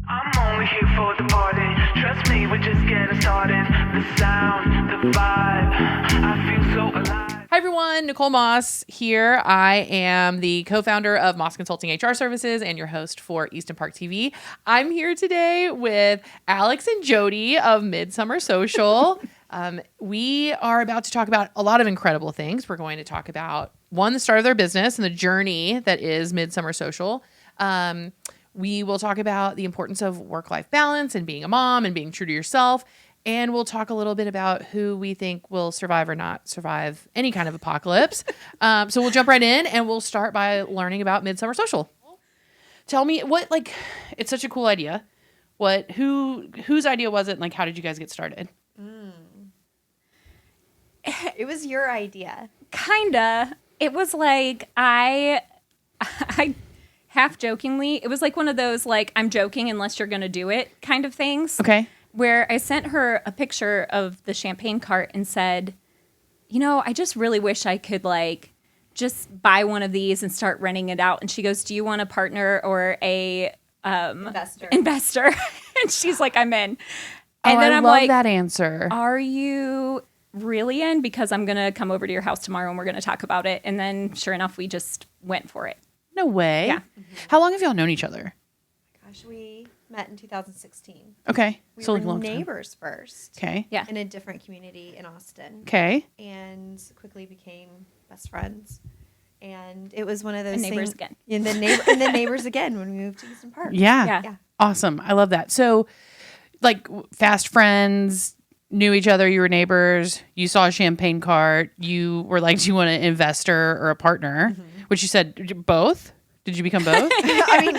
I'm only here for the party. Trust me, we're just getting started. The sound, the vibe, I feel so alive. Hi everyone, Nicole Moss here. I am the co-founder of Moss Consulting HR Services and your host for Easton Park TV. I'm here today with Alex and Jodi of Midsummer Social. We are about to talk about a lot of incredible things. We're going to talk about, one, the start of their business and the journey that is Midsummer Social. We will talk about the importance of work-life balance and being a mom and being true to yourself. And we'll talk a little bit about who we think will survive or not survive any kind of apocalypse. So we'll jump right in and we'll start by learning about Midsummer Social. Tell me it's such a cool idea. Whose idea was it? And how did you guys get started? It was your idea. Kinda. It was I half jokingly, it was one of those I'm joking unless you're going to do it kind of things. Okay. Where I sent her a picture of the champagne cart and said, I just really wish I could just buy one of these and start renting it out. And she goes, do you want a partner or a investor? And she's like, I'm in. And then I I'm love that answer. Are you really in? Because I'm going to come over to your house tomorrow and we're going to talk about it. And then sure enough, we just went for it. No way. Yeah. Mm-hmm. How long have y'all known each other? Gosh, we met in 2016. Okay. We So were long neighbors first. Okay. Yeah. In a different community in Austin. Okay. And quickly became best friends. And it was one of those And neighbors things, again. And the neighbors again when we moved to Easton Park. Yeah. Yeah. Awesome. I love that. So fast friends, knew each other, you were neighbors, you saw a champagne cart, you were like, do you want an investor or a partner? Mm-hmm. Which you said both? Did you become both? I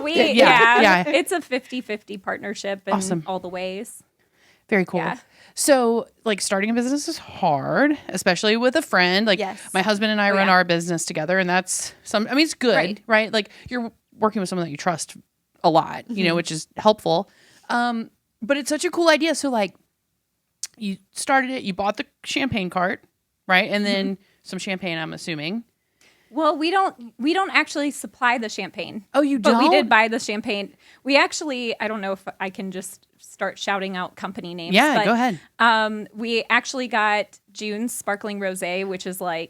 mean, yeah. It's a 50-50 partnership in Awesome. all the ways. Very cool. Yeah. So starting a business is hard, especially with a friend. Yes. My husband and I run our business together, and that's it's good, right? You're working with someone that you trust a lot, Mm-hmm. which is helpful. But it's such a cool idea. So you started it, you bought the champagne cart, right? And then some champagne, I'm assuming. Well, we don't actually supply the champagne. Oh, you but don't? we did buy the champagne. We actually, I don't know if I can just start shouting out company names. Yeah, but, go ahead. We actually got June's Sparkling Rosé, which is my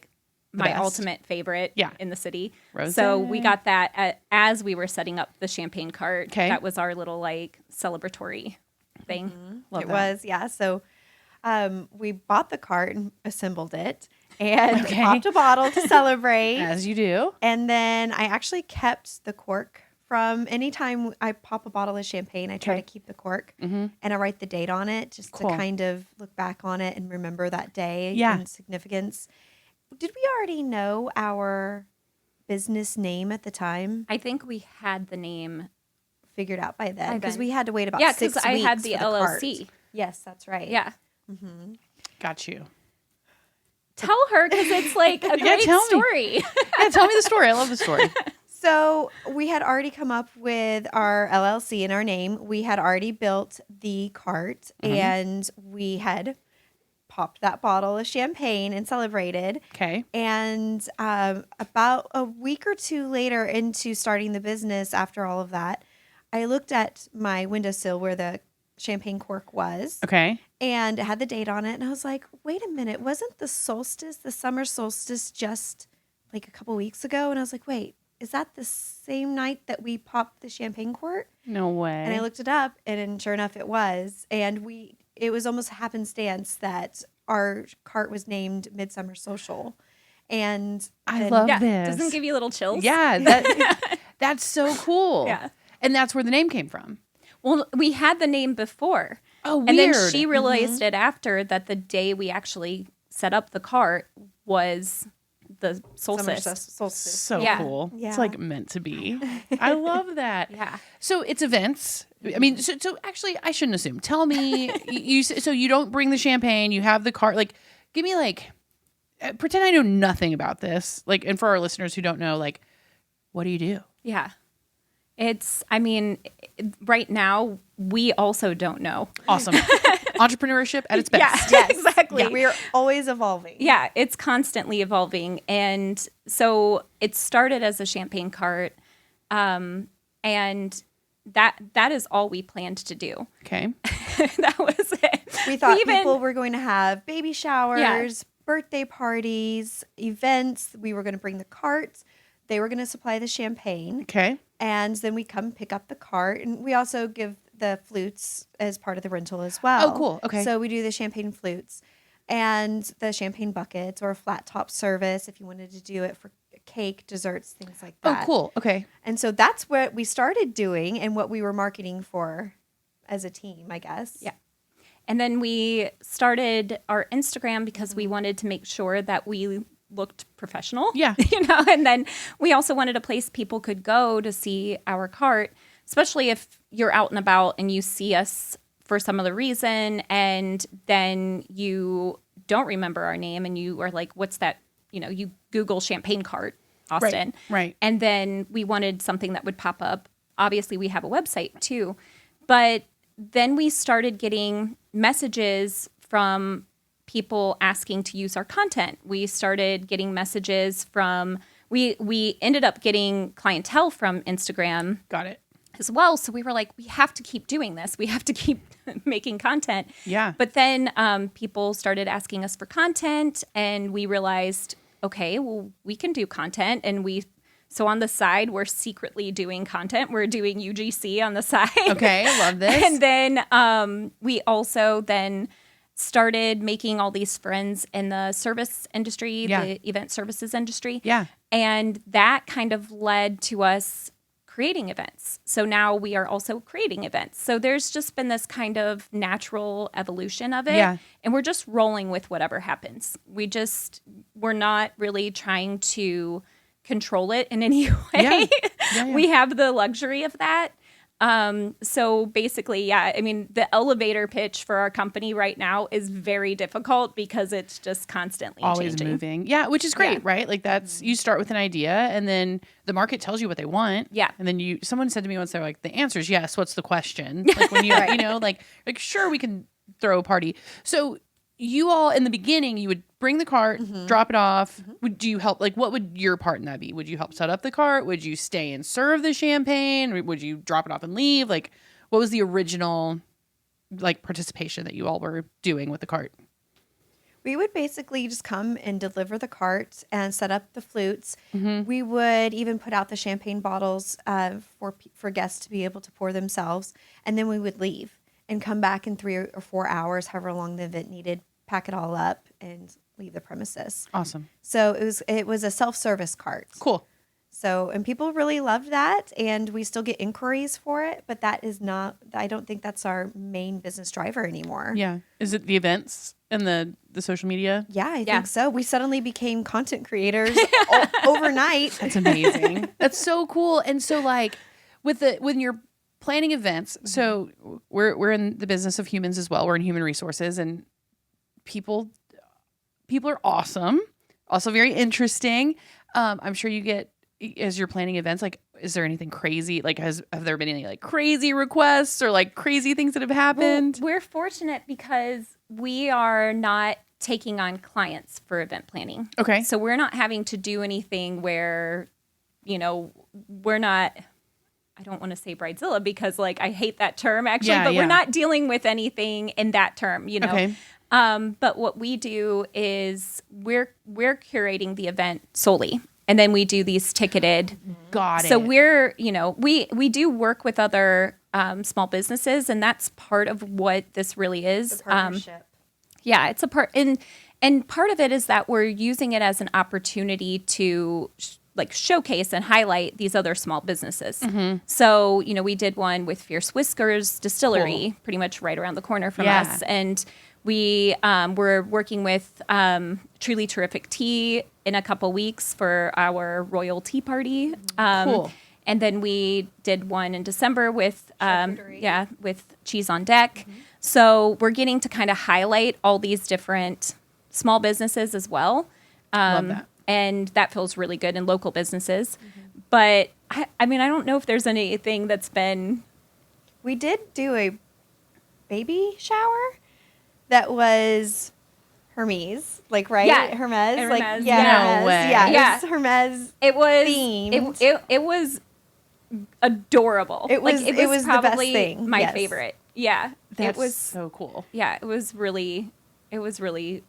best. ultimate favorite in the city. Rosé. So we got that as we were setting up the champagne cart. Okay. That was our little celebratory thing. Love it that. was, yeah. So we bought the cart and assembled it and popped a bottle to celebrate. As you do. And then I actually kept the cork from anytime I pop a bottle of champagne, I try to keep the cork and I write the date on it just to kind of look back on it and remember that day and significance. Did we already know our business name at the time? I think we had the name figured out by then because we had to wait about 6 weeks. I had the for LLC. Cart. Yes, that's right. Yeah. Mm-hmm. Got you. Tell her because it's a great story. Yeah, tell me the story. I love the story. So we had already come up with our LLC and our name. We had already built the cart and we had popped that bottle of champagne and celebrated. Okay. And about a week or two later into starting the business after all of that, I looked at my windowsill where the champagne cork was. Okay. And it had the date on it. And I was like, wait a minute, wasn't the summer solstice just a couple weeks ago? And I was like, wait, is that the same night that we popped the champagne cork? No way. And I looked it up and sure enough it was. And it was almost happenstance that our cart was named Midsummer Social. And I love this. Doesn't it give you little chills? Yeah. That's so cool. Yeah. And that's where the name came from. Well, we had the name before. Oh, weird. And then she realized it after that the day we actually set up the cart was the solstice. Solstice. So cool. Yeah. It's meant to be. I love that. Yeah. So it's events. I mean, so actually, I shouldn't assume. Tell me, so you don't bring the champagne. You have the cart. Give me pretend I know nothing about this. And for our listeners who don't know, what do you do? Yeah. Right now, we also don't know. Awesome. Entrepreneurship at its best. Yeah, exactly. Yeah, we are always evolving. Yeah, it's constantly evolving. And so it started as a champagne cart. And that is all we planned to do. Okay. That was it. We thought people were going to have baby showers, birthday parties, events. We were going to bring the carts. They were going to supply the champagne. Okay. And then we come pick up the cart. And we also give the flutes as part of the rental as well. Oh, cool. Okay. So we do the champagne flutes and the champagne buckets or a flat top service if you wanted to do it for cake, desserts, things like that. Oh, cool. Okay. And so that's what we started doing and what we were marketing for as a team, I guess. Yeah. And then we started our Instagram because we wanted to make sure that we looked professional. Yeah. And then we also wanted a place people could go to see our cart, especially if you're out and about and you see us for some other reason and then you don't remember our name and you are like, what's that? You Google champagne cart, Austin. Right. And then we wanted something that would pop up. Obviously, we have a website too. But then we started getting messages from people asking to use our content. We started getting messages from, we ended up getting clientele from Instagram. Got it. As well. So we were like, we have to keep doing this. We have to keep making content. Yeah. But then people started asking us for content and we realized, okay, well, we can do content. And so on the side, we're secretly doing content. We're doing UGC on the side. Okay. I love this. And then we also then started making all these friends in the service industry, the event services industry. Yeah. And that kind of led to us creating events. So now we are also creating events. So there's just been this kind of natural evolution of it. Yeah. And we're just rolling with whatever happens. We're not really trying to control it in any way. Yeah. We have the luxury of that. So basically, I mean, the elevator pitch for our company right now is very difficult because it's just constantly always changing. moving. Yeah, which is great, right? Like that's, you start with an idea and then the market tells you what they want. Yeah. And then someone said to me once, they're like, the answer is yes. What's the question? Like when you, like sure, we can throw a party. So you all in the beginning, you would bring the cart, drop it off. Would you help? Like, what would your part in that be? Would you help set up the cart? Would you stay and serve the champagne? Or would you drop it off and leave? Like, what was the original participation that you all were doing with the cart? We would basically just come and deliver the cart and set up the flutes. We would even put out the champagne bottles for guests to be able to pour themselves, and then we would leave and come back in 3 or 4 hours, however long the event needed, pack it all up and leave the premises. Awesome. So it was a self-service cart. Cool. So, and people really loved that, and we still get inquiries for it, but that is not, I don't think that's our main business driver anymore. Yeah. Is it the events and the social media? Yeah, I think so. We suddenly became content creators overnight. That's amazing. That's so cool. And so when you're planning events, so we're in the business of humans as well. We're in human resources, and people are awesome, also very interesting. I'm sure you get, as you're planning events, is there anything crazy? Have there been any crazy requests or crazy things that have happened? Well, we're fortunate because we are not taking on clients for event planning. Okay. So we're not having to do anything where, we're not, I don't want to say bridezilla because I hate that term actually, but we're not dealing with anything in that term, Okay. But what we do is we're curating the event solely. And then we do these ticketed. Got it. So we're, we do work with other small businesses, and that's part of what this really is. The partnership. Yeah, it's a part, and part of it is that we're using it as an opportunity to showcase and highlight these other small businesses. So, we did one with Fierce Whiskers Distillery, pretty much right around the corner from us, and we were working with Truly Terrific Tea in a couple weeks for our Royal Tea Party. Cool. And then we did one in December with with Cheese on Deck. So we're getting to kind of highlight all these different small businesses as well. Love that. And that feels really good in local businesses. But I mean, I don't know if there's anything that's been. We did do a baby shower that was Hermes, right? Yeah. Hermes, Hermes. yeah, No Hermes. way. Yeah, Yeah. it was Hermes. It was Themed. it was adorable. It was the best probably thing. my Yes. favorite. Yeah. That's it was so cool. Yeah, it was really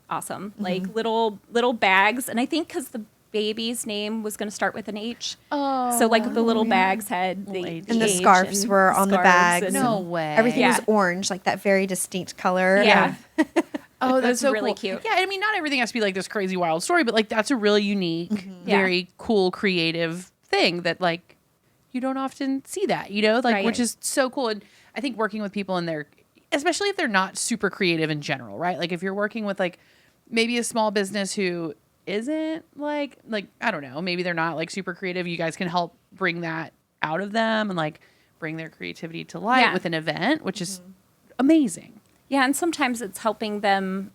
awesome. Mm-hmm. Like little bags, and I think because the baby's name was going to start with an H. Oh, So like the little bags had Little the H. And the H scarves and were on the scarves bags. and- No way. Everything Yeah. was orange, like that very distinct color. Yeah. Oh, that's was so really cool. cute. Yeah, I mean, not everything has to be like this crazy wild story, but like that's a really unique, Yeah. very cool, creative thing that like you don't often see that, you know, like Right. which is so cool. And I think working with people in their, especially if they're not super creative in general, right? Like if you're working with like maybe a small business who isn't like I don't know, maybe they're not like super creative. You guys can help bring that out of them and like bring their creativity to light Yeah. with an event, which is amazing. Yeah, and sometimes it's helping them.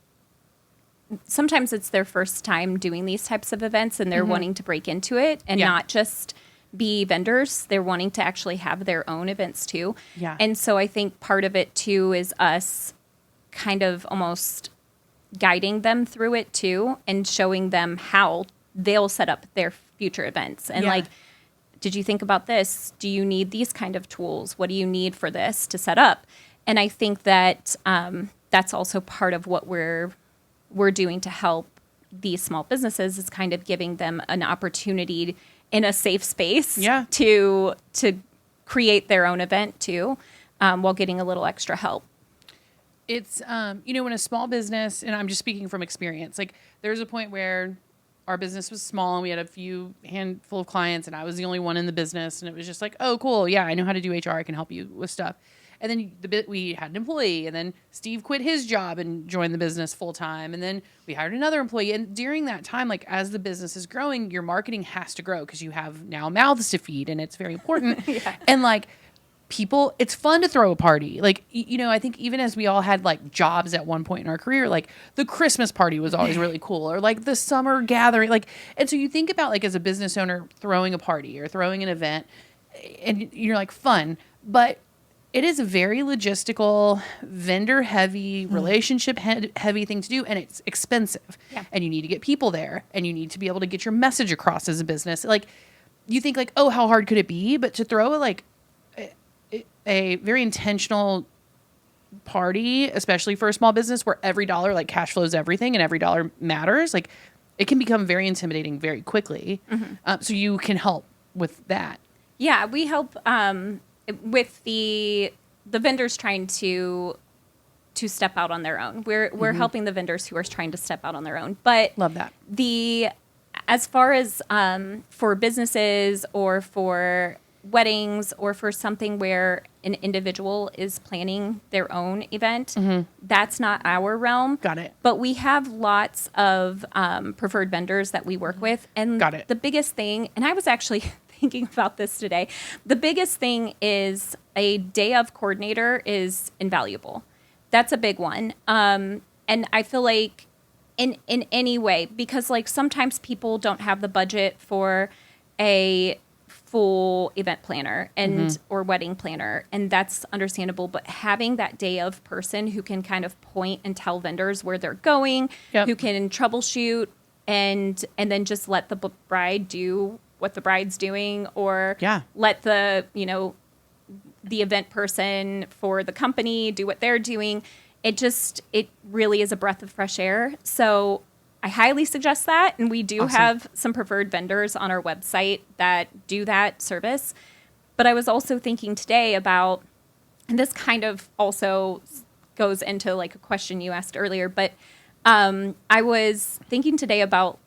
Sometimes it's their first time doing these types of events, and they're wanting to break into it and Yeah. not just be vendors. They're wanting to actually have their own events too. Yeah. And so I think part of it too is us kind of almost guiding them through it too, and showing them how they'll set up their future events. And Yeah. like, did you think about this? Do you need these kind of tools? What do you need for this to set up? And I think that that's also part of what we're doing to help these small businesses, is kind of giving them an opportunity in a safe space Yeah. to create their own event too, while getting a little extra help. It's you know, when a small business, and I'm just speaking from experience, like there's a point where our business was small and we had a few handful of clients and I was the only one in the business, and it was just like, oh cool, yeah, I know how to do HR, I can help you with stuff. And then we had an employee, and then Steve quit his job and joined the business full time, and then we hired another employee. And during that time, like as the business is growing, your marketing has to grow because you have now mouths to feed, and it's very important. And like people, it's fun to throw a party. Like, you know, I think even as we all had like jobs at one point in our career, like the Christmas party was always really cool, or like the summer gathering. Like, and so you think about like as a business owner throwing a party or throwing an event, and you're like fun, but it is a very logistical, vendor heavy, relationship heavy thing to do, and it's expensive. Yeah. And you need to get people there, and you need to be able to get your message across as a business. Like, you think like, oh, how hard could it be? But to throw a very intentional party, especially for a small business where every dollar like cash flows everything and every dollar matters, like it can become very intimidating very quickly. So you can help with that. Yeah, we help with the vendors trying to step out on their own. We're helping the vendors who are trying to step out on their own. But Love that. As far as for businesses or for weddings or for something where an individual is planning their own event, that's not our realm. Got it. But we have lots of preferred vendors that we work with. And Got it. the biggest thing, and I was actually thinking about this today, the biggest thing is a day of coordinator is invaluable. That's a big one. And I feel like in any way, because like sometimes people don't have the budget for a full event planner and or wedding planner, and that's understandable, but having that day of person who can kind of point and tell vendors where they're going, Yep. who can troubleshoot and then just let the bride do what the bride's doing, or Yeah. let the event person for the company do what they're doing. It really is a breath of fresh air. So I highly suggest that. And we do Awesome. have some preferred vendors on our website that do that service. But I was also thinking today about, and this kind of also goes into like a question you asked earlier, but I was thinking today about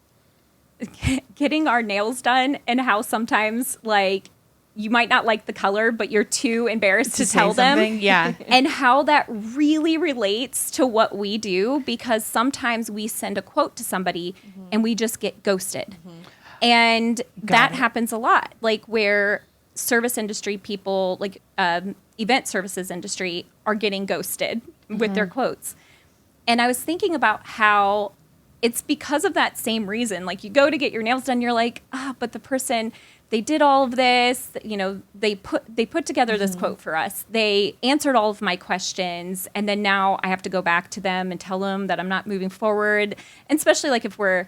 getting our nails done, and how sometimes like you might not like the color, but you're too embarrassed to say tell them. something, yeah. And how that really relates to what we do, because sometimes we send a quote to somebody and we just get ghosted. And that it. happens a lot, like where service industry people, like event services industry, are getting ghosted with their quotes. And I was thinking about how it's because of that same reason. Like you go to get your nails done, you're like, but the person, they did all of this, they put together this quote for us. They answered all of my questions, and then now I have to go back to them and tell them that I'm not moving forward. And especially like if we're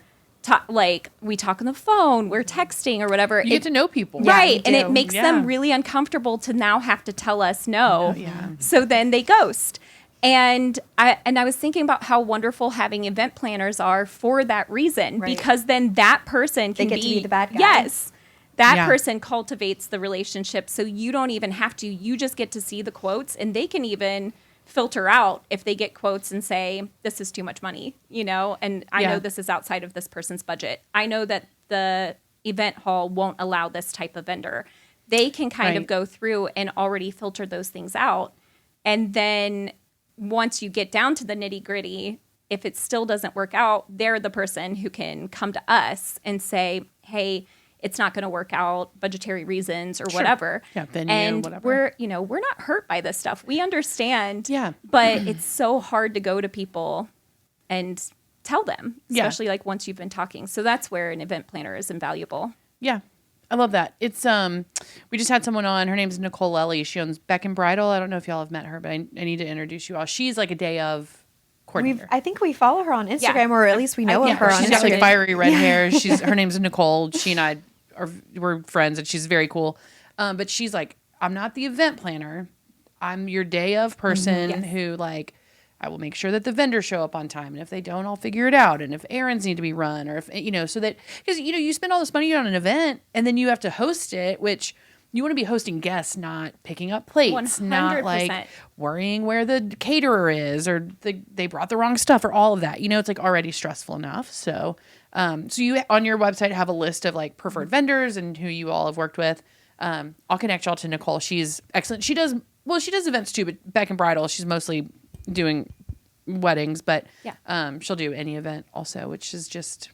we talk on the phone, we're texting or whatever. You get to know people. Right. you And do. it makes them really uncomfortable to now have to tell us no. Yeah. So then they ghost. And I was thinking about how wonderful having event planners are for that reason, Right. because then that person can get to be the bad guy. Yes. That Yeah. person cultivates the relationship. So you don't even have to. You just get to see the quotes, and they can even filter out if they get quotes and say, this is too much money, and I know this is outside of this person's budget. I know that the event hall won't allow this type of vendor. They can kind of go through and already filter those things out. And then once you get down to the nitty gritty, if it still doesn't work out, they're the person who can come to us and say, hey, it's not going to work out, budgetary reasons or whatever. Yeah, venue, and whatever. we're not hurt by this stuff. We understand. Yeah. But it's so hard to go to people and tell them, especially like once you've been talking. So that's where an event planner is invaluable. Yeah. I love that. It's we just had someone on. Her name's Nicole Lelly. She owns Beck and Bridal. I don't know if y'all have met her, but I need to introduce you all. She's like a day of coordinator. I think we follow her on Instagram, or at least we know of her on She's got like Instagram. fiery red hair. Her name's Nicole. She and I we're friends, and she's very cool. But she's like, I'm not the event planner. I'm your day of person who like, I will make sure that the vendors show up on time. And if they don't, I'll figure it out. And if errands need to be run, or if, so that, because, you spend all this money on an event and then you have to host it, which you want to be hosting guests, not picking up plates, 100%. not like worrying where the caterer is, or they brought the wrong stuff, or all of that. It's like already stressful enough. So, so you on your website have a list of like preferred vendors and who you all have worked with. I'll connect y'all to Nicole. She's excellent. She does events too, but Beck and Bridal, she's mostly doing weddings, but she'll do any event also, which is just,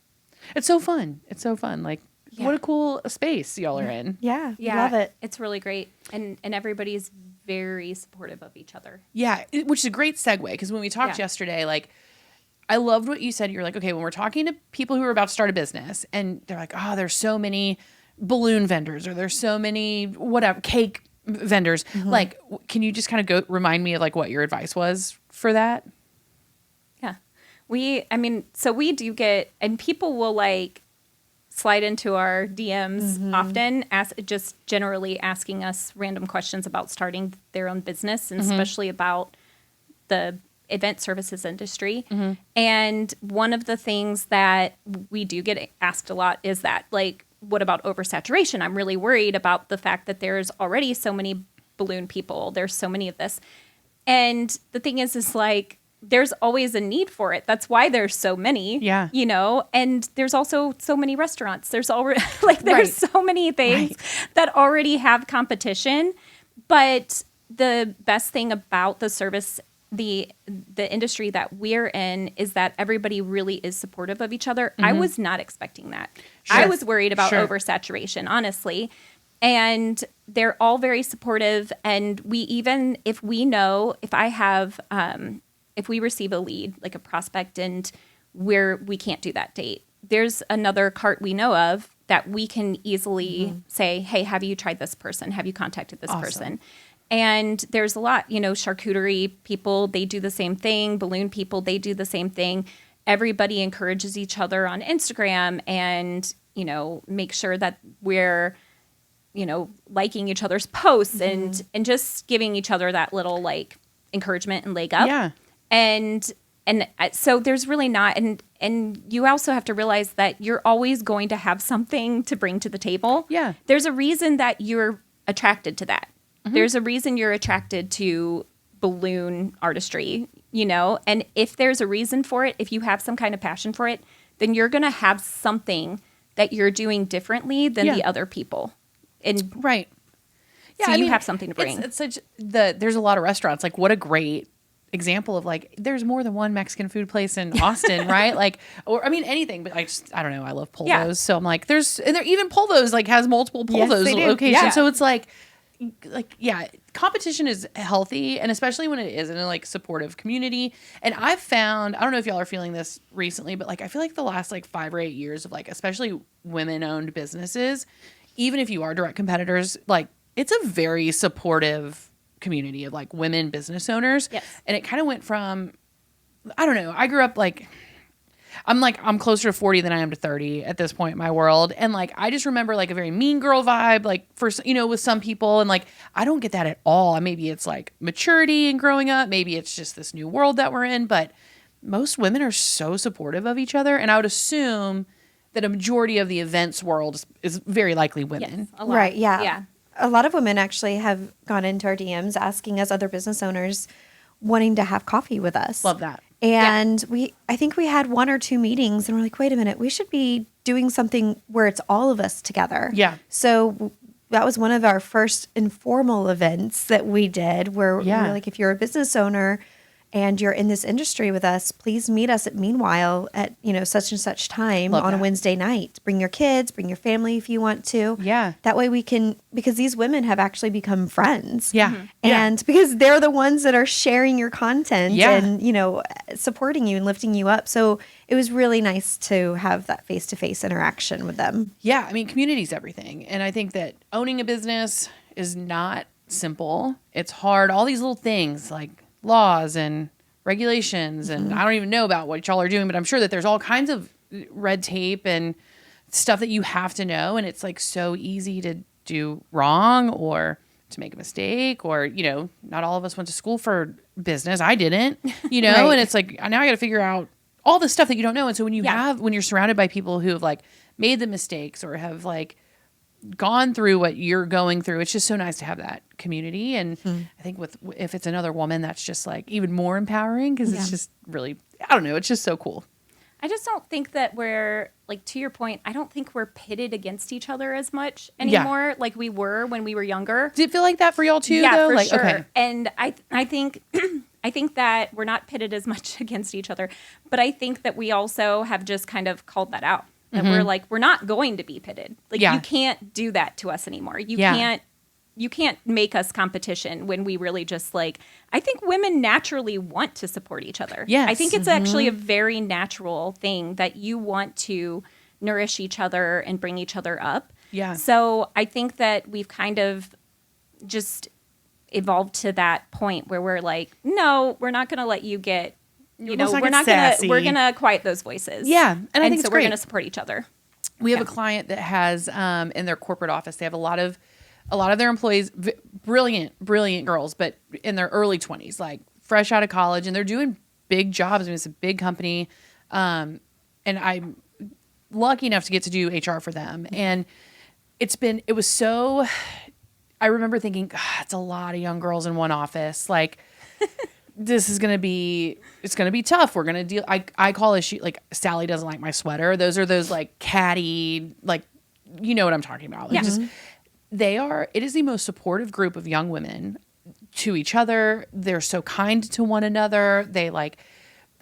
it's so fun. It's so fun. Like, what a cool space y'all are in. Yeah, we love it. It's really great. And everybody's very supportive of each other. Yeah, which is a great segue, because when we talked yesterday, like, I loved what you said. You're like, okay, when we're talking to people who are about to start a business and they're like, oh, there's so many balloon vendors, or there's so many whatever cake vendors. Like, can you just kind of remind me of like what your advice was for that? Yeah. So we do get, and people will like slide into our DMs often, just generally asking us random questions about starting their own business, and especially about the event services industry. And one of the things that we do get asked a lot is that, like, what about oversaturation? I'm really worried about the fact that there's already so many balloon people. There's so many of this. And the thing is like, there's always a need for it. That's why there's so many, and there's also so many restaurants. There's already there's so many things that already have competition. But the best thing about the service, the industry that we're in, is that everybody really is supportive of each other. I was not expecting that. Sure. I was worried about oversaturation, honestly. And they're all very supportive. And we even, if we receive a lead, like a prospect, and we can't do that date, there's another cart we know of that we can easily say, hey, have you tried this person? Have you contacted this person? And there's a lot, charcuterie people, they do the same thing. Balloon people, they do the same thing. Everybody encourages each other on Instagram, and, make sure that we're, liking each other's posts and just giving each other that little like encouragement and leg up. Yeah. And so there's really not, and you also have to realize that you're always going to have something to bring to the table. Yeah. There's a reason that you're attracted to that. There's a reason you're attracted to balloon artistry, and if there's a reason for it, if you have some kind of passion for it, then you're going to have something that you're doing differently than the other people. And Yeah, so you have something to bring. It's such there's a lot of restaurants. Like, what a great example of like, there's more than one Mexican food place in Austin, right? Like, or I mean anything, but I don't know. I love Polvo's, so I'm like, even Polvo's like has multiple Polvo's locations, so it's like competition is healthy, and especially when it is in a like supportive community. And I've found, I don't know if y'all are feeling this recently, but like I feel like the last like 5 or 8 years of like especially women-owned businesses, even if you are direct competitors, like it's a very supportive community of like women business owners. Yes. And it kind of went from, I don't know, I grew up like, I'm closer to 40 than I am to 30 at this point in my world. And like, I just remember like a very mean girl vibe, like for, with some people. And like, I don't get that at all. Maybe it's like maturity and growing up. Maybe it's just this new world that we're in, but most women are so supportive of each other. And I would assume that a majority of the events world is very likely women. Yes, a lot. Right. Yeah. Yeah. A lot of women actually have gone into our DMs asking us, other business owners, wanting to have coffee with us. Love that. And I think we had 1 or 2 meetings and we're like, wait a minute, we should be doing something where it's all of us together. Yeah. So that was one of our first informal events that we did where we were like, if you're a business owner and you're in this industry with us, please meet us at Meanwhile at, such and such time Love on a that. Wednesday night. Bring your kids, bring your family if you want to. Yeah. That way we can, because these women have actually become friends. Yeah. Mhm. And because they're the ones that are sharing your content Yeah. and, supporting you and lifting you up. So it was really nice to have that face-to-face interaction with them. Yeah, I mean, community is everything. And I think that owning a business is not simple. It's hard. All these little things like laws and regulations, and I don't even know about what y'all are doing, but I'm sure that there's all kinds of red tape and stuff that you have to know. And it's like so easy to do wrong or to make a mistake or, not all of us went to school for business. I didn't, Right. and it's like, now I got to figure out all the stuff that you don't know. And so when when you're surrounded by people who have like made the mistakes or have like gone through what you're going through, it's just so nice to have that community. And I think if it's another woman, that's just like even more empowering because it's just really, I don't know, it's just so cool. I just don't think that we're, like, to your point, I don't think we're pitted against each other as much anymore like we were when we were younger. Did it feel like that for y'all too? Yeah, though? for Like, sure. okay. And I think I think that we're not pitted as much against each other, but I think that we also have just kind of called that out. That we're like, we're not going to be pitted. Like, you can't do that to us anymore. You can't make us competition when we really just like, I think women naturally want to support each other. Yes. I think it's actually a very natural thing that you want to nourish each other and bring each other up. Yeah. So I think that we've kind of just evolved to that point where we're like, no, we're not going to let you get, we're not going to quiet those voices. Yeah. And I think so it's we're great. going to support each other. We have a client that has in their corporate office, they have a lot of their employees, brilliant girls, but in their early 20s, like fresh out of college, and they're doing big jobs. I mean, it's a big company. And I'm lucky enough to get to do HR for them. And I remember thinking, God, it's a lot of young girls in one office. Like, this is going to be tough. We're going to deal. I call it, like, Sally doesn't like my sweater. Those are those like catty, like, you know what I'm talking about. Like, it is the most supportive group of young women to each other. They're so kind to one another. They like,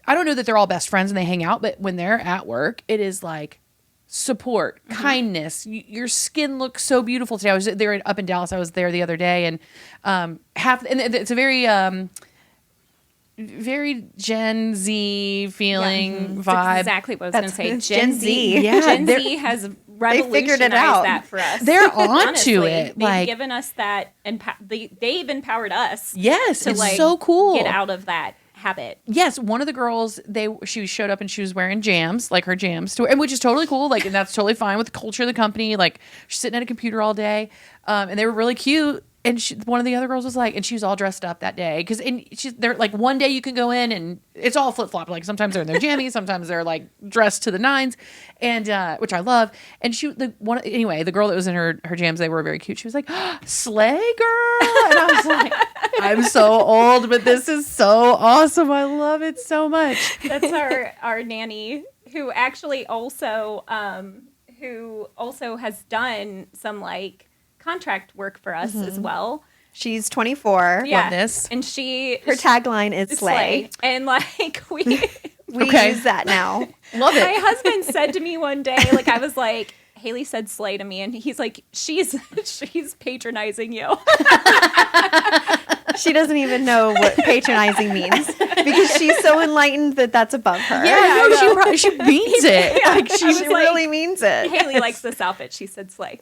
I don't know that they're all best friends and they hang out, but when they're at work, it is like support, kindness. Your skin looks so beautiful today. I was there up in Dallas. I was there the other day, and and it's a very very Gen Z feeling vibe. That's exactly what I was going to say. Gen Z. Yeah, Gen Z has revolutionized it out. that for us. They're onto Honestly, it. They've Like, given us that, they've empowered us. yes, to it's like so cool. get out of that habit. Yes, one of the girls, she showed up and she was wearing jams, like her jams, and which is totally cool. Like, and that's totally fine with the culture of the company. Like, she's sitting at a computer all day, and they were really cute. And one of the other girls was like, and she was all dressed up that day they're like, one day you can go in and it's all flip flop. Like, sometimes they're in their jammies, sometimes they're like dressed to the nines, and which I love. And the girl that was in her jams, they were very cute. She was like, "Slay, girl," and I was like, I'm so old, but this is so awesome. I love it so much. That's our nanny, who actually also has done some like contract work for us as well. She's 24. Yeah. Love this. And Her tagline is slay. And like we use that now. Love my it. husband said to me one day, like, I was like, Haley said slay to me, and he's like, she's patronizing you. She doesn't even know what patronizing means because she's so enlightened that that's above her. Yeah, no, she means it. Yeah. Like, She was really means it. Haley likes this outfit. She said slay.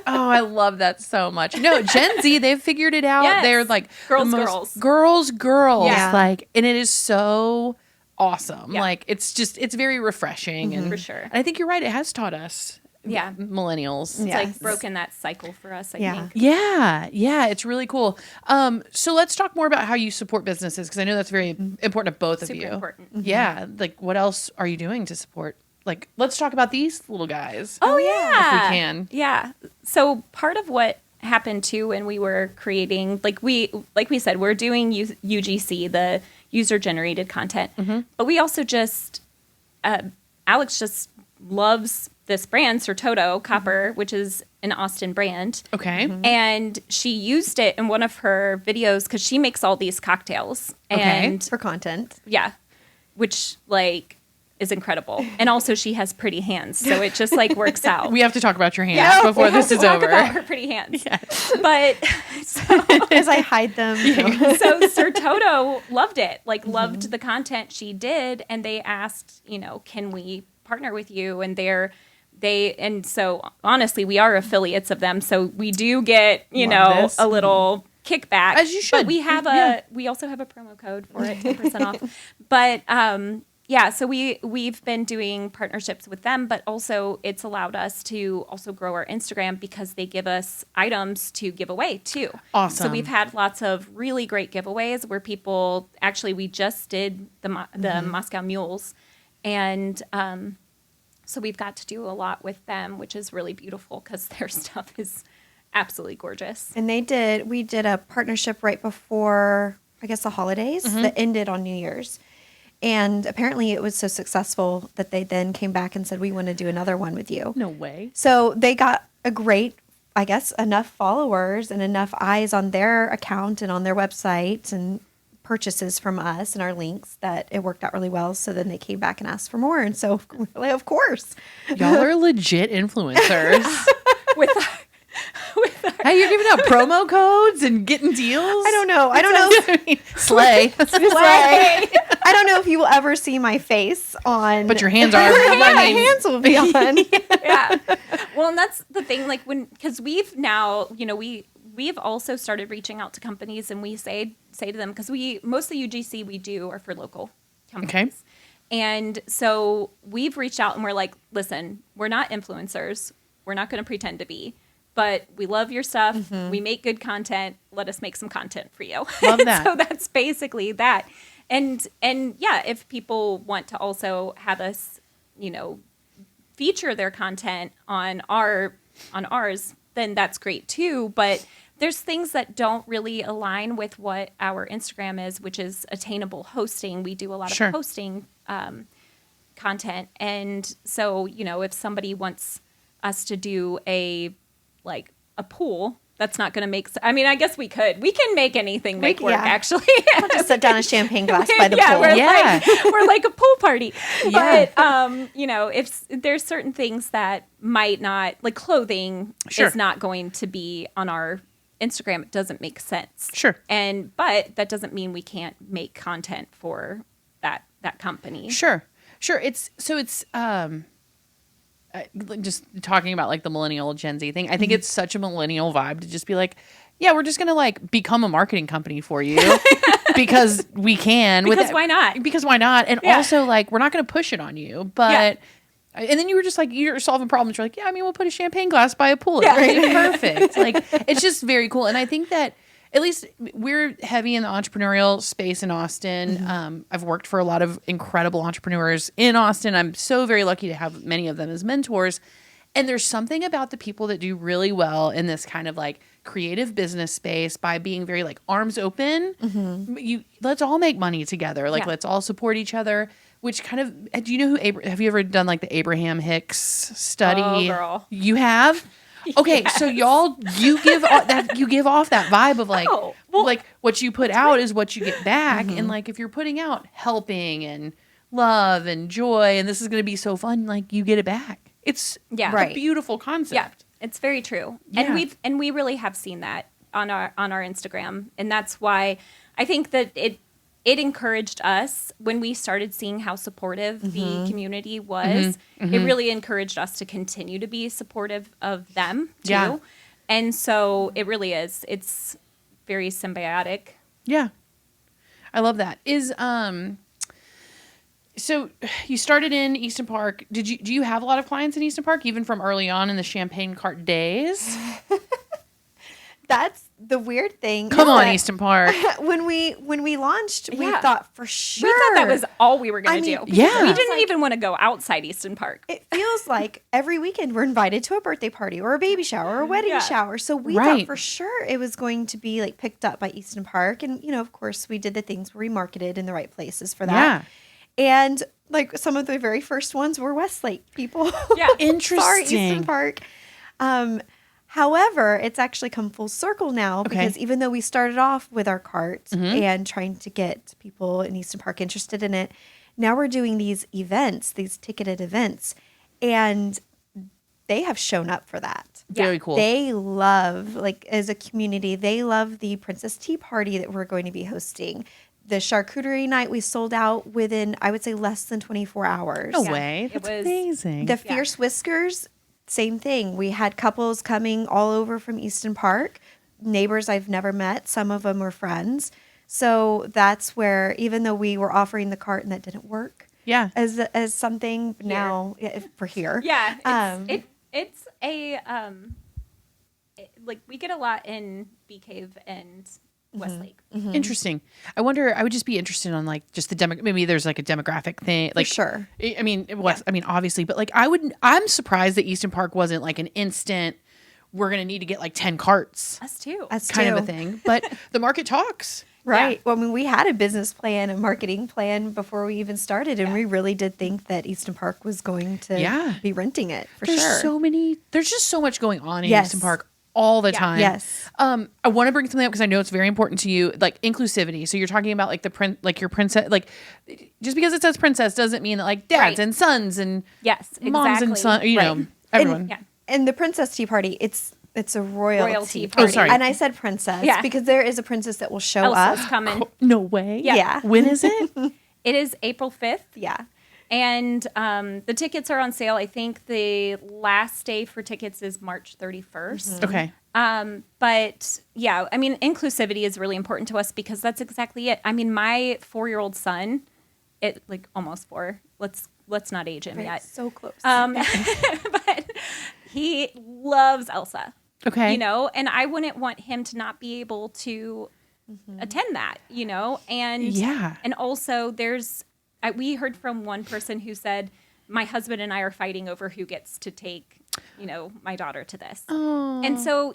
oh, I love that so much. No, Gen Z, they've figured it out. Yes. They're like Girls. girls. Yeah. Like, and it is so awesome. Yeah. Like it's very refreshing and For sure. And I think you're right. It has taught us Yeah. millennials. It's Yes. like broken that cycle for us, I Yeah. think. Yeah, it's really cool. So let's talk more about how you support businesses because I know that's very important to both of Super you. important. Yeah, like what else are you doing to support? Like, let's talk about these little guys. Oh, yeah. If we can. Yeah. So part of what happened too when we were creating, like we said, we're doing UGC, the user generated content, but we also just, Alex just loves this brand, Sertoto Copper, which is an Austin brand. Okay. And she used it in one of her videos because she makes all these cocktails. Okay. And For content. yeah, which like is incredible. And also she has pretty hands, so it just like works out. We have to talk about your hands before this is Talk over. about her pretty hands. But As I hide them. so Sertoto loved it, like loved the content she did, and they asked, can we partner with you? And and so honestly, we are affiliates of them, so we do get this. a little kickback, As you should. But we have we also have a promo code for it, 10% off. But yeah, so we've been doing partnerships with them, but also it's allowed us to also grow our Instagram because they give us items to give away too. Awesome. So we've had lots of really great giveaways where people we just did the Moscow Mules, and so we've got to do a lot with them, which is really beautiful because their stuff is absolutely gorgeous. And we did a partnership right before, I guess, the holidays that ended on New Year's. And apparently it was so successful that they then came back and said, we want to do another one with you. No way. So they got a great, I guess, enough followers and enough eyes on their account and on their website and purchases from us and our links that it worked out really well. So then they came back and asked for more. And so, of course. Y'all are legit influencers. with Hey, you're giving out promo codes and getting deals? I don't know. I don't know. Slay. I don't know if you will ever see my face on. But your hands are. my hands will be on. Yeah. Well, and that's the thing, like because we've now, we've also started reaching out to companies and we say to them, because most of the UGC we do are for local companies. Okay. And so we've reached out and we're like, listen, we're not influencers. We're not going to pretend to be. But we love your stuff. We make good content. Let us make some content for you. Love that. So that's basically that. And yeah, if people want to also have us, feature their content on ours, then that's great too. But there's things that don't really align with what our Instagram is, which is attainable hosting. We do a lot of hosting content. And so, if somebody wants us to do a pool, that's not going to make sense. I mean, I guess we could. We can make anything work, actually. I'll just set down a champagne glass by the pool. We're like a pool party. Yeah. But, if there's certain things that might not, like clothing is not going to be on our Instagram, it doesn't make sense. Sure. But that doesn't mean we can't make content for that company. Sure. It's just talking about like the millennial Gen Z thing. I think it's such a millennial vibe to just be like, yeah, we're just going to like become a marketing company for you because we can. Because why not? Because why not? And also like, we're not going to push it on you, but, and then you were just like, you're solving problems. You're like, yeah, I mean, we'll put a champagne glass by a pool. It's right? Perfect. Like, it's just very cool. And I think that at least we're heavy in the entrepreneurial space in Austin. I've worked for a lot of incredible entrepreneurs in Austin. I'm so very lucky to have many of them as mentors. And there's something about the people that do really well in this kind of like creative business space by being very like arms open. Let's all make money together. Like let's all support each other. Which kind of, do you know have you ever done like the Abraham Hicks study? Oh, girl. You have? Okay, so y'all, you give off that vibe of like, like what you put out is what you get back, and like if you're putting out helping and love and joy, and this is going to be so fun, like you get it back. It's a beautiful concept. Yeah, it's very true, and we really have seen that on our Instagram, and that's why I think that it encouraged us when we started seeing how supportive the community was. It really encouraged us to continue to be supportive of them too. Yeah. And so it really is. It's very symbiotic. Yeah. I love that. So you started in Easton Park. Do you have a lot of clients in Easton Park, even from early on in the champagne cart days? That's the weird thing. Come on, Easton Park. When we launched, we thought for sure. We thought that was all we were going to do. Yeah. We didn't even want to go outside Easton Park. It feels like every weekend we're invited to a birthday party or a baby shower or a wedding shower. So we thought for sure it was going to be like picked up by Easton Park. And, of course, we did the things where we marketed in the right places for that. Yeah. And like some of the very first ones were Westlake people. Yeah. Interesting. Sorry, Easton Park. However, it's actually come full circle now because even though we started off with our cart and trying to get people in Easton Park interested in it, now we're doing these events, these ticketed events, and they have shown up for that. Very cool. They love, like as a community, they love the Princess Tea Party that we're going to be hosting. The charcuterie night we sold out within, I would say, less than 24 hours. No way. That's amazing. The Fierce Whiskers, same thing. We had couples coming all over from Easton Park, neighbors I've never met. Some of them were friends. So that's where, even though we were offering the cart and that didn't work as something now for here. Yeah. It's a, like we get a lot in Bee Cave and Westlake. Mm-hmm. Interesting. I wonder, I would just be interested on like just the maybe there's like a demographic thing. Like, sure. I mean, obviously, but like I'm surprised that Easton Park wasn't like an instant, we're going to need to get like 10 carts. Us too. Kind of a thing. But the market talks. Right. Yeah. Well, I mean, we had a business plan, a marketing plan before we even started, and we really did think that Easton Park was going to be renting it for sure. There's just so much going on in Easton Park all the time. Yes. I want to bring something up because I know it's very important to you, like inclusivity. So you're talking about like your princess, like just because it says princess doesn't mean that like dads and sons and moms and sons, everyone. And the Princess Tea Party, it's a royalty party. Oh, sorry. And I said princess because there is a princess that will show Elsa's up. coming. No way. Yeah. When is it? It is April 5th. Yeah. And the tickets are on sale. I think the last day for tickets is March 31st. Okay. But yeah, I mean, inclusivity is really important to us because that's exactly it. I mean, my 4-year-old son, almost 4. Let's not age him yet. So close. But he loves Elsa. Okay. And I wouldn't want him to not be able to attend that, and also we heard from one person who said, my husband and I are fighting over who gets to take, my daughter to this. Oh. And so,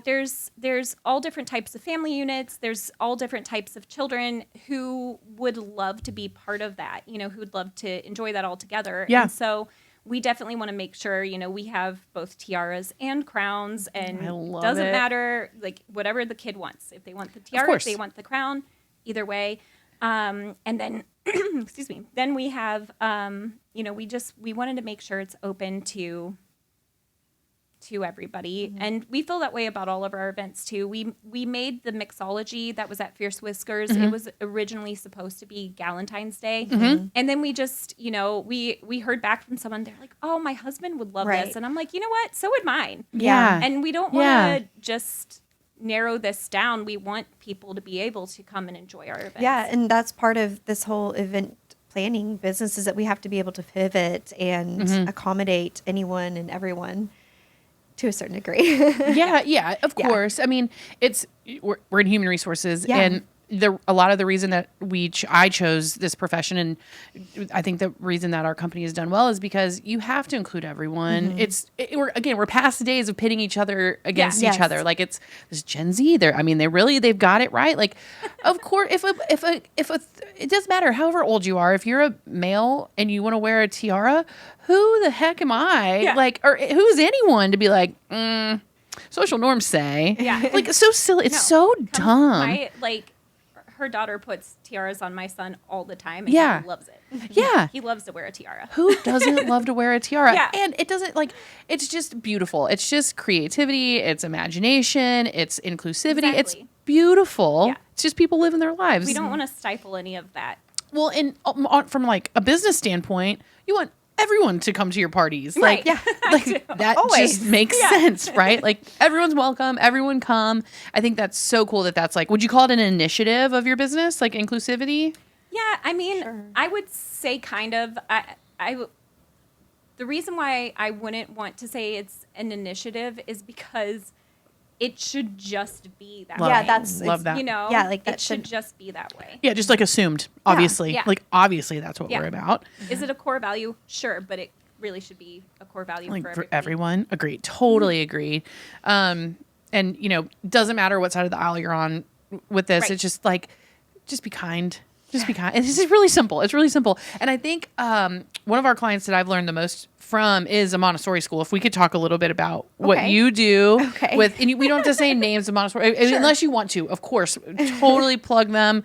there's all different types of family units. There's all different types of children who would love to be part of that, who would love to enjoy that all together. Yeah. And so we definitely want to make sure, we have both tiaras and crowns, and doesn't matter, like whatever the kid wants. If they want the tiara, if they want the crown, either way. And then, excuse me, then we have, we wanted to make sure it's open to everybody. Mm-hmm. And we feel that way about all of our events too. We made the mixology that was at Fierce Whiskers. Mm-hmm. It was originally supposed to be Galentine's Day. Mm-hmm. And then we just, we heard back from someone. They're like, oh, my husband would love this. And I'm like, you know what? So would mine. Yeah. And we don't want to just narrow this down. We want people to be able to come and enjoy our events. Yeah. And that's part of this whole event planning business, is that we have to be able to pivot and accommodate anyone and everyone to a certain degree. yeah, of course. I mean, we're in human resources, and a lot of the reason that I chose this profession, and I think the reason that our company has done well, is because you have to include everyone. Mm-hmm. We're past the days of pitting each other against each other. Like it's Gen Z. They've got it right. Like, of course, if it doesn't matter however old you are, if you're a male and you want to wear a tiara, who the heck am I? Yeah. Like, or who's anyone to be like, social norms say, like, it's so silly. It's so dumb. Her daughter puts tiaras on my son all the time, and he loves it. Yeah. He loves to wear a tiara. Who doesn't love to wear a tiara? Yeah. And it doesn't, it's just beautiful. It's just creativity. It's imagination. It's inclusivity. Exactly. It's beautiful. Yeah. It's just people living their lives. We don't want to stifle any of that. Well, and from like a business standpoint, you want everyone to come to your parties. Right. That always just makes sense, right? Like everyone's welcome, everyone come. I think that's so cool that's like, would you call it an initiative of your business, like inclusivity? Yeah, I mean, I would say kind of. The reason why I wouldn't want to say it's an initiative is because it should just be that way. Yeah, that's Love that. You know, Yeah, like that it should just be that way. Yeah, just like assumed, obviously. Yeah. Like, obviously, that's what Yeah. we're about. Is it a core value? Sure, but it really should be a core value Like, for for everybody. everyone. Agreed. Totally agreed. And, you know, doesn't matter what side of the aisle you're on with this. Right. It's just like, just be kind. Just be kind. And this is really simple. It's really simple. And I think one of our clients that I've learned the most from is a Montessori school. If we could talk a little bit about what Okay. you do Okay. with, and we don't have to say names of Montessori, unless you want to, of course, totally plug them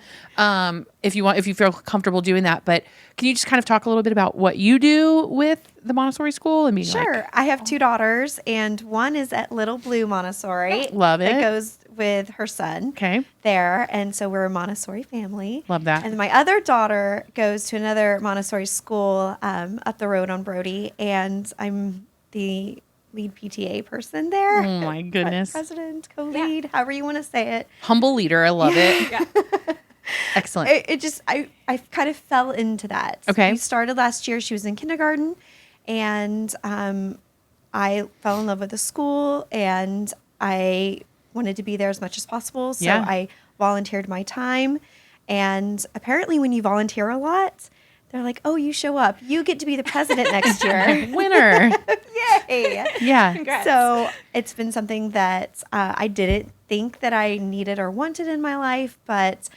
if you feel comfortable doing that. But can you just kind of talk a little bit about what you do with the Montessori school? I mean, Sure. I have 2 daughters, and one is at Little Blue Montessori. Love it. That goes with her son. Okay. There, and so we're a Montessori family. Love that. And my other daughter goes to another Montessori school up the road on Brody, and I'm the lead PTA person there. Oh my goodness. President, co-lead, however you want to say it. Humble leader. I love it. Yeah. Excellent. I kind of fell into that. Okay. We started last year. She was in kindergarten, and I fell in love with the school, and I wanted to be there as much as possible. So Yeah. I volunteered my time, and apparently when you volunteer a lot, they're like, "Oh, you show up. You get to be the president next year." Winner. Yay! Yeah. Congrats. So it's been something that I didn't think that I needed or wanted in my life, but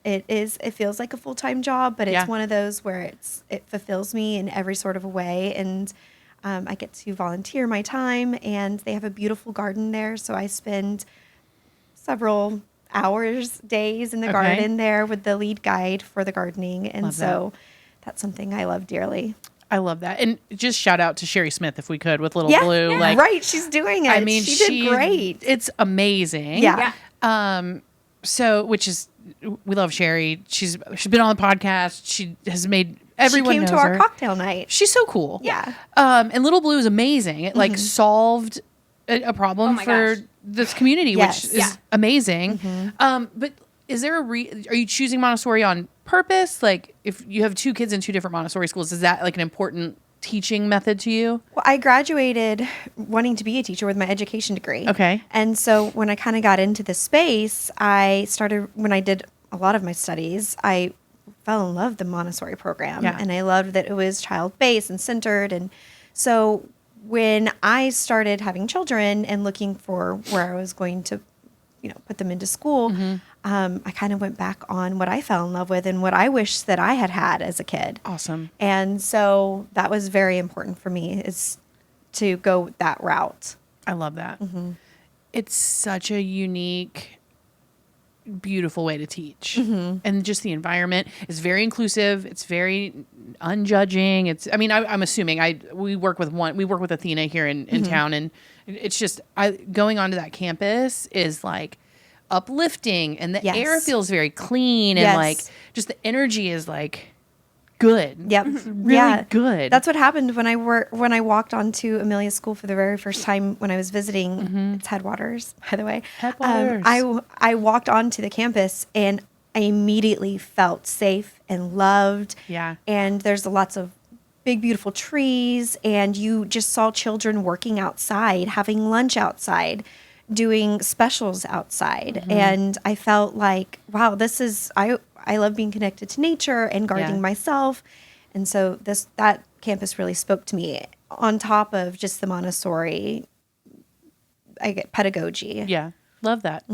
it feels like a full-time job, but it's Yeah. one of those where it fulfills me in every sort of a way. And I get to volunteer my time, and they have a beautiful garden there. So I spend several hours, days in the Okay. garden there with the lead guide for the gardening. And Love so that's something I love dearly. I love that. And just shout out to Sherry Smith if we could with Little Blue. Yeah, Like, right. She's doing it. I mean, she did great. It's amazing. Yeah. So, which is, we love Sherry. She's been on the podcast. She has made everyone she came knows to our her. cocktail night. She's so cool. Yeah. And Little Blue is amazing. It like solved a problem Oh my for gosh. this community, Yes. which is Yeah. amazing. But is there are you choosing Montessori on purpose? Like, if you have 2 kids in 2 different Montessori schools, is that like an important teaching method to you? Well, I graduated wanting to be a teacher with my education degree. Okay. And so when I kind of got into this space, when I did a lot of my studies, I fell in love with the Montessori program. Yeah. And I loved that it was child-based and centered. And so when I started having children and looking for where I was going to, put them into school, I kind of went back on what I fell in love with and what I wish that I had had as a kid. Awesome. And so that was very important for me, is to go that route. I love that. It's such a unique, beautiful way to teach. And just the environment is very inclusive. It's very unjudging. I'm assuming we work with Athena here in town, and it's just, going onto that campus is like uplifting, and the Yes. air feels very clean, and Yes. like just the energy is like good. Yep. It's really good. That's what happened when I walked onto Amelia's school for the very first time when I was visiting. It's Headwaters, by the way. Headwaters. I walked onto the campus, and I immediately felt safe and loved. Yeah. And there's lots of big, beautiful trees, and you just saw children working outside, having lunch outside, doing specials outside. And I felt like, wow, I love being connected to nature and gardening Yeah. myself. And so that campus really spoke to me, on top of just the Montessori pedagogy. Yeah. Love that.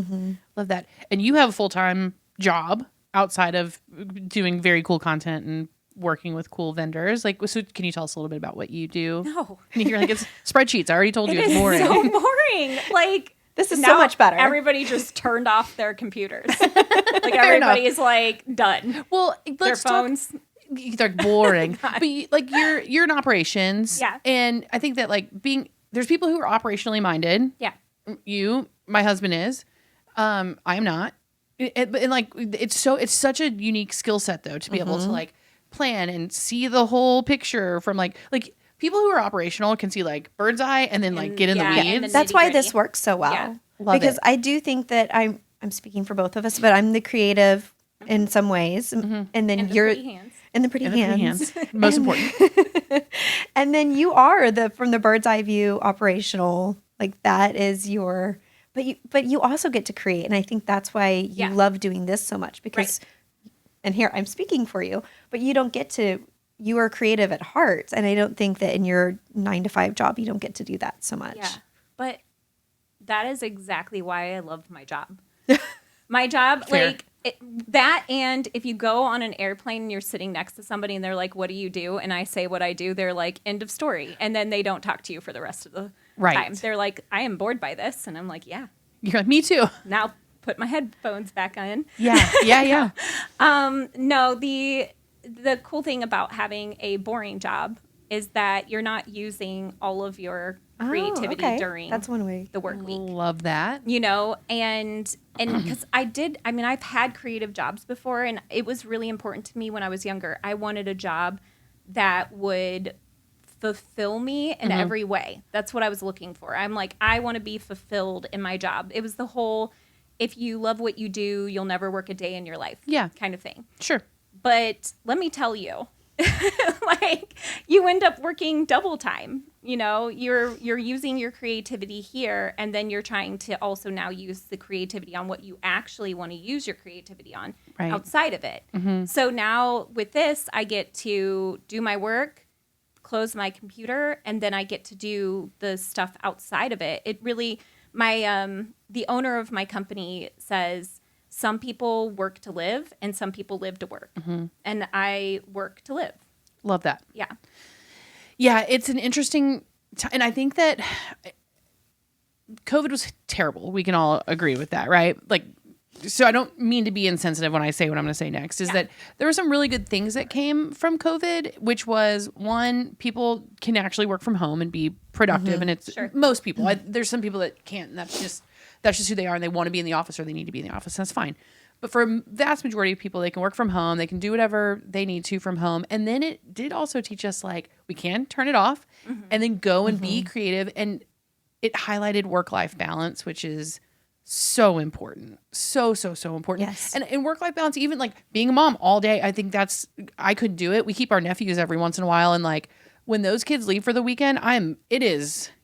Love that. And you have a full-time job outside of doing very cool content and working with cool vendors. Like, so can you tell us a little bit about what you do? No. And you're like, it's spreadsheets. I already told you It it's is boring. so boring. Like, This is so now much better. Everybody just turned off their computers. Like, everybody's like done. Well, Their let's talk. phones. They're boring. But you're in operations. Yeah. And I think that there's people who are operationally minded. Yeah. My husband is. I am not. It's such a unique skill set though, to be able to like plan and see the whole picture from like people who are operational can see like bird's eye and then like get in yeah, the and weeds. then- That's why nitty-gritty. this works so well. Yeah. Love because it. I do think that I'm speaking for both of us, but I'm the creative in some ways, and then And the you're pretty hands. and the pretty hands. Most important. And then you are from the bird's eye view operational, like that is your, but you also get to create. And I think that's why you love doing this so much because, and here I'm speaking for you, but you don't get to, you are creative at heart. And I don't think that in your 9-to-5 job, you don't get to do that so much. Yeah. But that is exactly why I love my job. My job, Fair. like that, and if you go on an airplane and you're sitting next to somebody and they're like, "What do you do?" and I say what I do, they're like, "End of story," and then they don't talk to you for the rest of the time. They're like, "I am bored by this," and I'm like, "Yeah." You're like, me too. Now put my headphones back on. Yeah. No, the cool thing about having a boring job is that you're not using all of your creativity during that's one way. the work week. Love that. You know, and because I've had creative jobs before, and it was really important to me when I was younger. I wanted a job that would fulfill me in every way. That's what I was looking for. I'm like, I want to be fulfilled in my job. It was the whole, if you love what you do, you'll never work a day in your life. Yeah. Kind of thing. Sure. But let me tell you, like you end up working double time. You know, you're using your creativity here, and then you're trying to also now use the creativity on what you actually want to use your creativity on outside of it. So now with this, I get to do my work, close my computer, and then I get to do the stuff outside of it. It really, the owner of my company says, some people work to live and some people live to work. And I work to live. Love that. Yeah. Yeah, it's an interesting and I think that COVID was terrible. We can all agree with that, right? Like, so I don't mean to be insensitive when I say what I'm going to say next, is that there were some really good things that came from COVID, which was, one, people can actually work from home and be productive. And it's most people. There's some people that can't, and that's just who they are, and they want to be in the office or they need to be in the office. That's fine. But for a vast majority of people, they can work from home. They can do whatever they need to from home. And then it did also teach us, like, we can turn it off and then go and be creative. And it highlighted work-life balance, which is so important. So important. Yes. And in work-life balance, even like being a mom all day, I think I could do it. We keep our nephews every once in a while. And like when those kids leave for the weekend,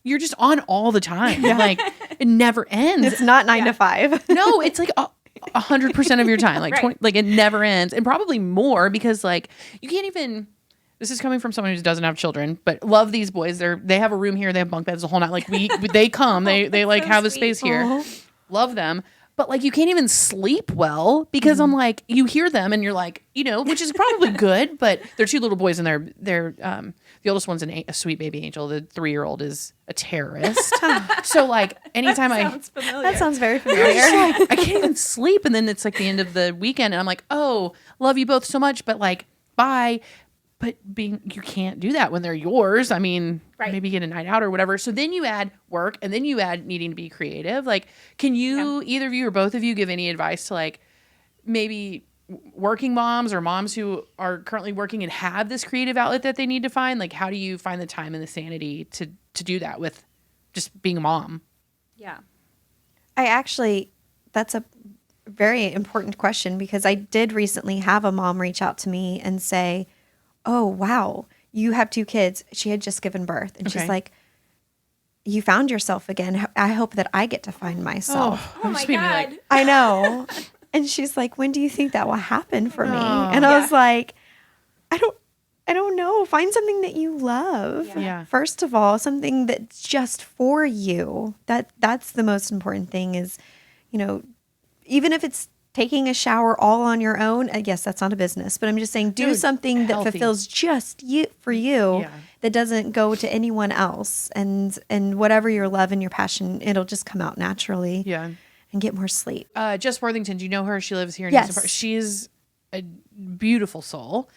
you're just on all the time. Like it never ends. It's not 9 to 5. No, it's like 100% of your time, like 20, like it never ends, and probably more because like you can't even. This is coming from someone who doesn't have children, but love these boys. They have a room here. They have bunk beds the whole night. Like they come. They like so have a sweet. space here. Love them. But like you can't even sleep well because I'm like, you hear them and you're like, which is probably good, but they're two little boys and they're the oldest one's a sweet baby angel. The 3-year-old is a terrorist. So like anytime That sounds very familiar. I can't even sleep. And then it's like the end of the weekend and I'm like, oh, love you both so much, but like, bye. But you can't do that when they're yours. I mean, maybe get a night out or whatever. So then you add work and then you add needing to be creative. Like, can you, either of you or both of you, give any advice to like maybe working moms or moms who are currently working and have this creative outlet that they need to find? Like, how do you find the time and the sanity to do that with just being a mom? Yeah. That's a very important question because I did recently have a mom reach out to me and say, oh, wow, you have 2 kids. She had just given birth. And she's like, you found yourself again. I hope that I get to find myself. Oh my God. I know. And she's like, when do you think that will happen for me? And I was like, I don't know. Find something that you love. Yeah. First of all, something that's just for you. That's the most important thing is, even if it's taking a shower all on your own, yes, that's not a business, but I'm just saying do something that fulfills just you for you that doesn't go to anyone else. And whatever your love and your passion, it'll just come out naturally. Yeah. And get more sleep. Jess Worthington, do you know her? She lives here in Yes. Easton Park. She's a beautiful soul.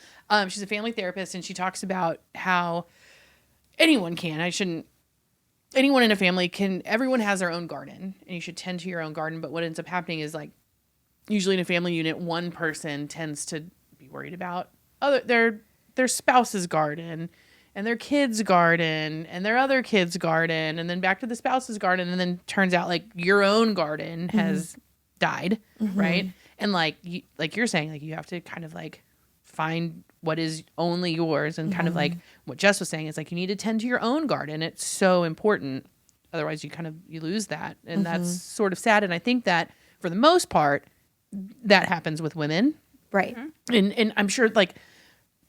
She's a family therapist, and she talks about how anyone in a family everyone has their own garden, and you should tend to your own garden. But what ends up happening is like, usually in a family unit, one person tends to be worried about their spouse's garden and their kid's garden and their other kid's garden, and then back to the spouse's garden, and then turns out like your own garden has died, right? And like you're saying, like you have to kind of like find what is only yours, and kind of like what Jess was saying is like you need to tend to your own garden. It's so important. Otherwise you lose that. And that's sort of sad. And I think that for the most part, that happens with women. Right. And I'm sure like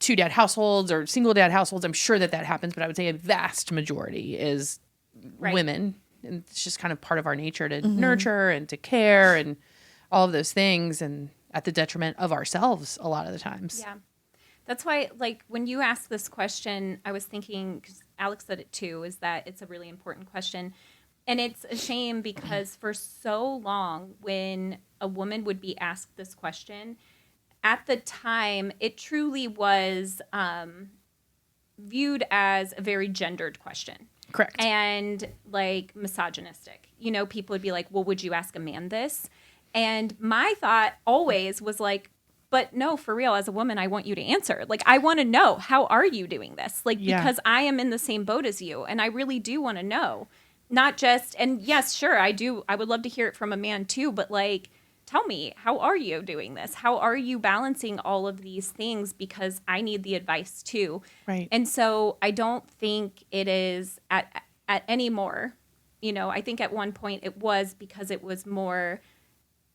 2-dad households or single dad households, I'm sure that happens, but I would say a vast majority is women. And it's just kind of part of our nature to nurture and to care and all of those things, and at the detriment of ourselves a lot of the times. Yeah. That's why, like, when you asked this question, I was thinking, because Alex said it too, is that it's a really important question. And it's a shame because for so long, when a woman would be asked this question, at the time, it truly was viewed as a very gendered question. Correct. And, like, misogynistic. You know, people would be like, well, would you ask a man this? And my thought always was like, but no, for real, as a woman, I want you to answer. Like, I want to know, how are you doing this? Like, because I am in the same boat as you. And I really do want to know. Not just, and yes, sure, I do. I would love to hear it from a man too. But like, tell me, how are you doing this? How are you balancing all of these things? Because I need the advice too. Right. And so I don't think it is at anymore. You know, I think at one point it was, because it was more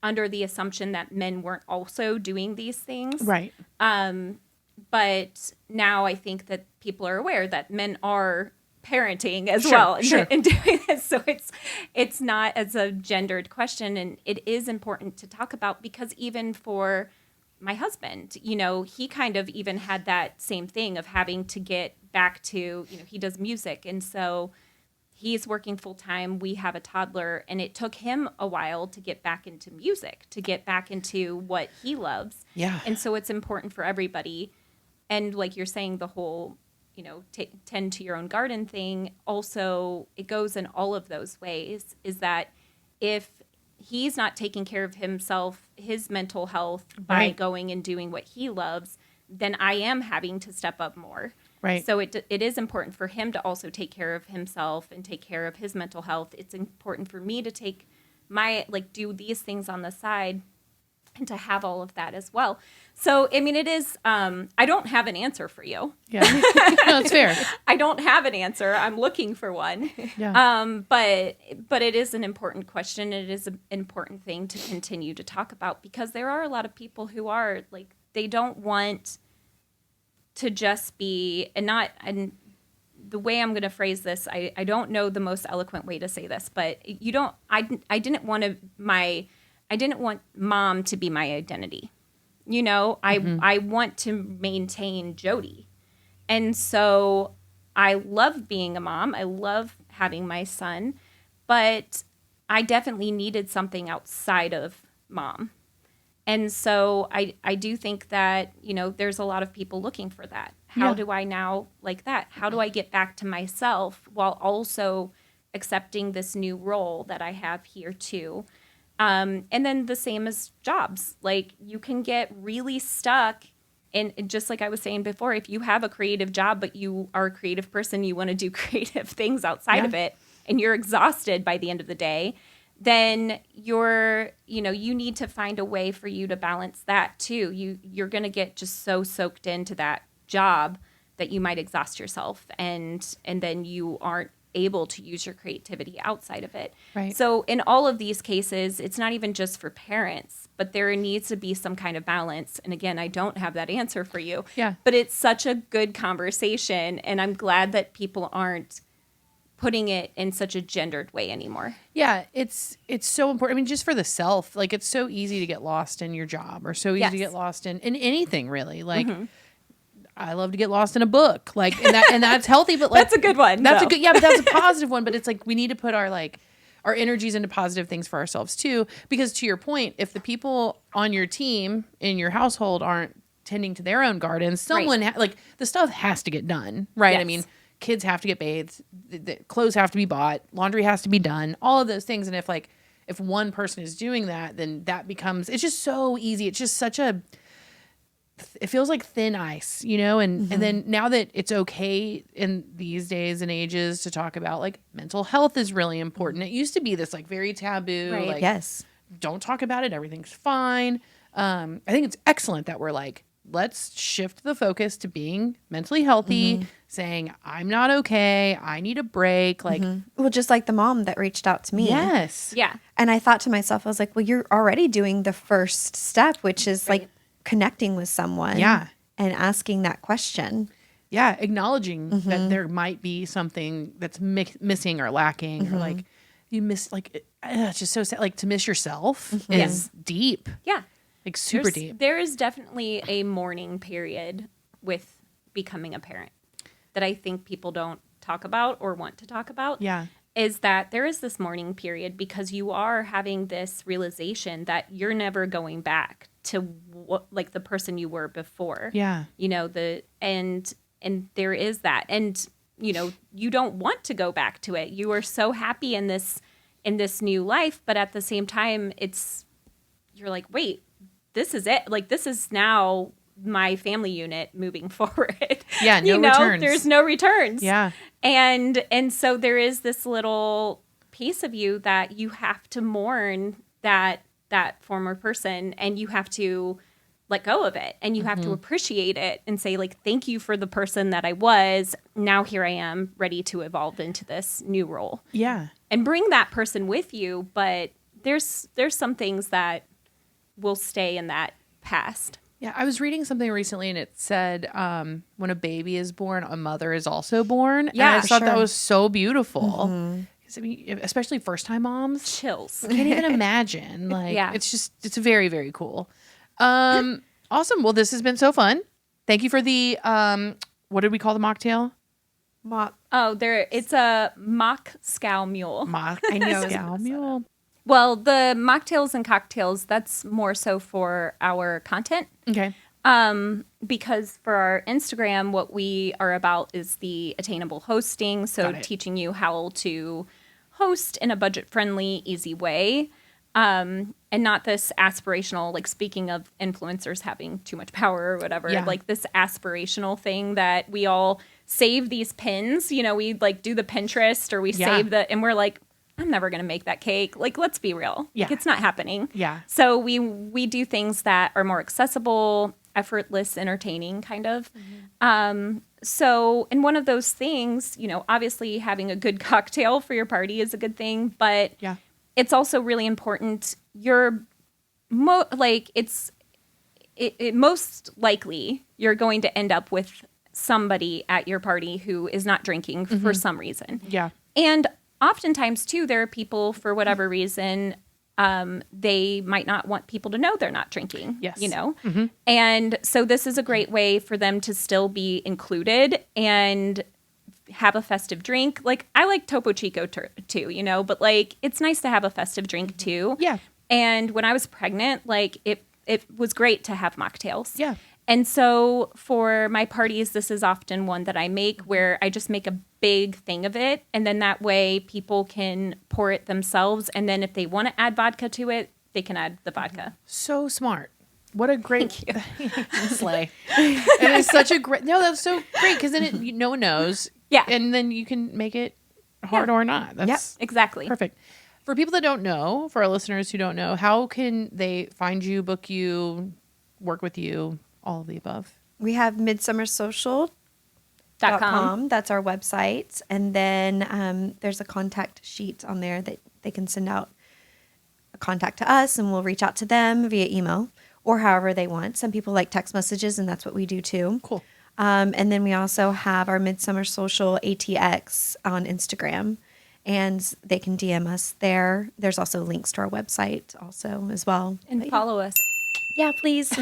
under the assumption that men weren't also doing these things. Right. But now I think that people are aware that men are parenting as Sure, well sure. and doing this. So it's not as a gendered question. And it is important to talk about, because even for my husband, you know, he kind of even had that same thing of having to get back to, you know, he does music. And so he's working full time. We have a toddler, and it took him a while to get back into music, to get back into what he loves. Yeah. And so it's important for everybody. And like you're saying, the whole, you know, tend to your own garden thing, also, it goes in all of those ways, is that if he's not taking care of himself, his mental health, by going and doing what he loves, then I am having to step up more. Right. So it is important for him to also take care of himself and take care of his mental health. It's important for me to take do these things on the side and to have all of that as well. So, I mean, it is, I don't have an answer for you. Yeah. No, it's fair. I don't have an answer. I'm looking for one. Yeah. But it is an important question. It is an important thing to continue to talk about, because there are a lot of people who are like, they don't want to just be, and the way I'm going to phrase this, I don't know the most eloquent way to say this, but I didn't want mom to be my identity. You know, I want to maintain Jodi. And so I love being a mom. I love having my son, but I definitely needed something outside of mom. And so I do think that, you know, there's a lot of people looking for that. How do I now like that? How do I get back to myself while also accepting this new role that I have here too? And then the same as jobs. Like, you can get really stuck. And just like I was saying before, if you have a creative job, but you are a creative person, you want to do creative things outside of it, and you're exhausted by the end of the day, then you need to find a way for you to balance that too. You're going to get just so soaked into that job that you might exhaust yourself, and then you aren't able to use your creativity outside of it. Right. So in all of these cases, it's not even just for parents, but there needs to be some kind of balance. And again, I don't have that answer for you. Yeah. But it's such a good conversation, and I'm glad that people aren't putting it in such a gendered way anymore. Yeah, it's so important. I mean, just for the self, like, it's so easy to get lost in your job, or so easy to get lost in anything, really. Like, I love to get lost in a book, like, and that's healthy, but like, that's a good one. That's a good, but that's a positive one. But it's like, we need to put our energies into positive things for ourselves too, because to your point, if the people on your team in your household aren't tending to their own gardens, someone the stuff has to get done, right? Yes. I mean, kids have to get bathed, the clothes have to be bought, laundry has to be done, all of those things. And if one person is doing that, then that becomes, it's just so easy. It's just it feels like thin ice, you know? And then now that it's okay in these days and ages to talk about, like, mental health is really important. It used to be this, like, very taboo, Right. like, Yes. don't talk about it, everything's fine. I think it's excellent that we're like, let's shift the focus to being mentally healthy, saying, I'm not okay. I need a break. Like, Well, just like the mom that reached out to me. yes. Yeah. And I thought to myself, I was like, well, you're already doing the first step, which is like connecting with someone. Yeah. And asking that question. Yeah. Acknowledging that there might be something that's missing or lacking or like you miss, like, it's just so sad. Like to miss yourself is deep. Yeah. Like super deep. There is definitely a mourning period with becoming a parent that I think people don't talk about or want to talk about. Yeah. Is that there is this mourning period because you are having this realization that you're never going back to what, like the person you were before. Yeah. You know, and there is that. And, you know, you don't want to go back to it. You are so happy in this new life, but at the same time you're like, wait, this is it. Like this is now my family unit moving forward. Yeah, no returns. There's no returns. Yeah. And so there is this little piece of you that you have to mourn that former person, and you have to let go of it, and you have to appreciate it and say like, thank you for the person that I was. Now here I am ready to evolve into this new role. Yeah. And bring that person with you. But there's some things that will stay in that past. Yeah, I was reading something recently and it said when a baby is born, a mother is also born. Yeah, and I just thought that sure. was so beautiful. 'Cause, I mean, especially first-time moms. Chills. I can't even imagine. Like, Yeah. it's very, very cool. Awesome. Well, this has been so fun. Thank you for the, what did we call the mocktail? Oh, it's a mock scow mule. I knew I was Scow mule. Well, the mocktails and cocktails, that's more so for our content. Okay. Because for our Instagram, what we are about is the attainable hosting. So Got it. teaching you how to host in a budget-friendly, easy way. And not this aspirational, like speaking of influencers having too much power or whatever, Yeah. like this aspirational thing that we all save these pins. You know, we like do the Pinterest or we Yeah. save and we're like, I'm never going to make that cake. Like, let's be real. Yeah. Like, it's not happening. Yeah. So we do things that are more accessible, effortless, entertaining kind of. So in one of those things, you know, obviously having a good cocktail for your party is a good thing, but Yeah. it's also really important. You're most likely you're going to end up with somebody at your party who is not drinking for some reason. Yeah. And oftentimes, too, there are people, for whatever reason, they might not want people to know they're not drinking, Yes. you know? And so this is a great way for them to still be included and have a festive drink. Like, I like Topo Chico too, you know? But, like, it's nice to have a festive drink, too. Yeah. And when I was pregnant, like, it was great to have mocktails. Yeah. And so for my parties, this is often one that I make where I just make a big thing of it. And then that way people can pour it themselves. And then if they want to add vodka to it, they can add the vodka. So smart. What a great slay. It is such a great, no, that's so great because then no one knows. Yeah. And then you can make it hard or not. That's Exactly. perfect. For people that don't know, for our listeners who don't know, how can they find you, book you, work with you, all of the above? We have midsummersocial.com. .com. That's our website. And then there's a contact sheet on there that they can send out a contact to us, and we'll reach out to them via email or however they want. Some people like text messages, and that's what we do too. Cool. And then we also have our Midsummer Social ATX on Instagram, and they can DM us there. There's also links to our website also as well. And But follow us. yeah, please.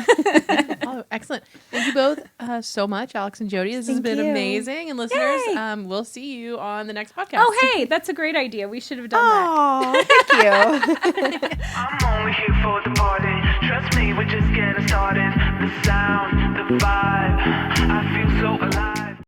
Oh, excellent. Thank you both so much, Alex and Jodi. This has Thank been you. amazing. And listeners, Yay. we'll see you on the next podcast. Oh, hey, that's a great idea. We should have done that. Oh, thank you. I'm only here for the party. Trust me, we're just getting started. The sound, the vibe, I feel so alive.